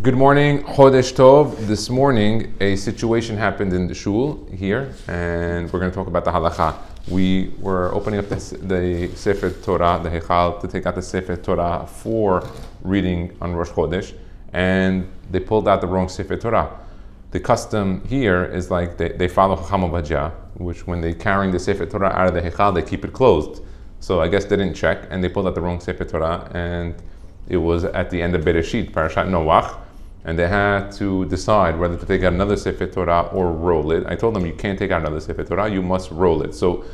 Good morning, Chodesh Tov. This morning, a situation happened in the shul here, and we're going to talk about the Halacha. We were opening up the Sefer Torah, the Hechal, to take out the Sefer Torah for reading on Rosh Chodesh, and they pulled out the wrong Sefer Torah. The custom here is like they follow Chacham Obadja, which when they're carrying the Sefer Torah out of the Hechal, they keep it closed. So I guess they didn't check, and they pulled out the wrong Sefer Torah, and it was at the end of Bereshit, Parashat Noach, and they had to decide whether to take out another Sefer Torah or roll it. I told them you can't take out another Sefer Torah, you must roll it. So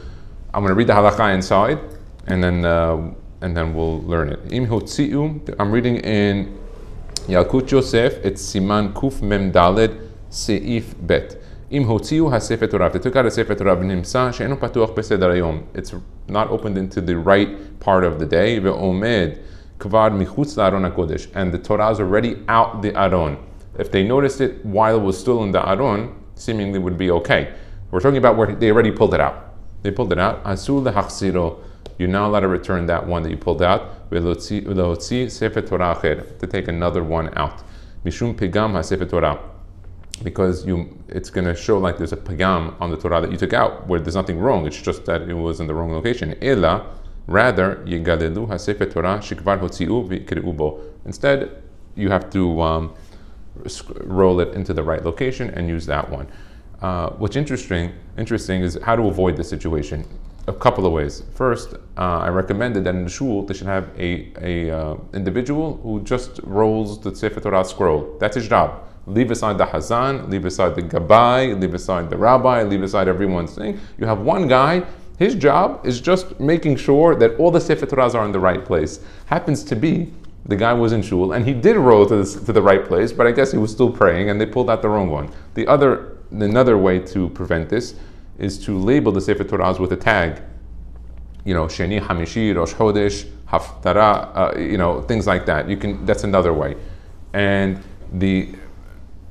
I'm going to read the Halacha inside, and then we'll learn it. Im hotzi'u, I'm reading in Yalkut Yosef, it's Siman Kuf Mem Daled Seif Bet. Im hotzi'u ha-Sefer Torah, if they took out a Sefer Torah, v'nimsa she'enu patuach b'seder hayom, it's not opened into the right part of the day, ve'omed Kvad michutz la'aron HaKodesh, and the Torah is already out the Aron. If they noticed it while it was still in the Aron, seemingly would be okay. We're talking about where they already pulled it out. They pulled it out. Asur lehachziro, you're not allowed to return that one that you pulled out. Ve'lotzi sefer Torah acher, to take another one out. Mishum pigam ha-Sefer Torah, because it's going to show like there's a pigam on the Torah that you took out, where there's nothing wrong. It's just that it was in the wrong location. Ela, rather, yigalelu ha-Sefer Torah shekvar hotzi'u v'ikre'u bo. Instead, you have to roll it into the right location and use that one. What's interesting is how to avoid this situation. A couple of ways. First, I recommended that in the shul they should have a individual who just rolls the Sefer Torah scroll. That's his job. Leave aside the Hazan, leave aside the Gabbai, leave aside the Rabbi, leave aside everyone's thing. You have one guy. His job is just making sure that all the Sefer Torahs are in the right place. Happens to be the guy was in shul and he did roll to the right place, but I guess he was still praying and they pulled out the wrong one. Another way to prevent this is to label the Sefer Torahs with a tag. Sheni, Hamishi, Rosh Chodesh, Haftarah, things like that. That's another way. And the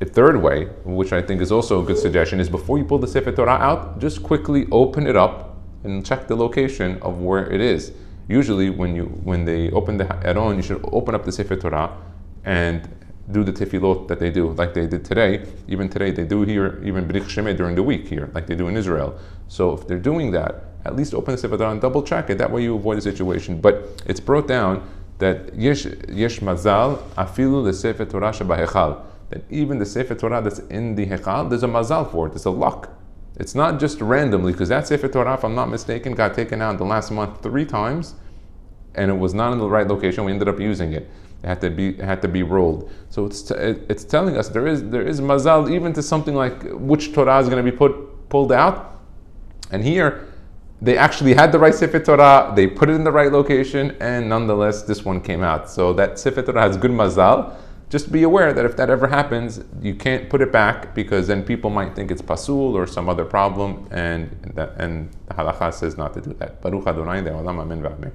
third way, which I think is also a good suggestion, is before you pull the Sefer Torah out, just quickly open it up and check the location of where it is. Usually when they open the Aron, you should open up the Sefer Torah and do the tefillot that they do, like they did today. Even today, they do here, even B'rich Shemeh during the week here, like they do in Israel. So if they're doing that, at least open the Sefer Torah and double check it. That way you avoid the situation. But it's brought down that yesh mazal afilu the Sefer Torah sheba Hechal, that even the Sefer Torah that's in the Hechal, there's a mazal for it, there's a luck. It's not just randomly, because that Sefer Torah, if I'm not mistaken, got taken out in the last month 3 times, and it was not in the right location. We ended up using it. It had to be rolled. So it's telling us there is mazal even to something like which Torah is going to be pulled out. And here, they actually had the right Sefer Torah, they put it in the right location, and nonetheless, this one came out. So that Sefer Torah has good mazal. Just be aware that if that ever happens, you can't put it back, because then people might think it's pasul or some other problem, and the halacha says not to do that. Baruch Adonai le'olam, amen v'amen.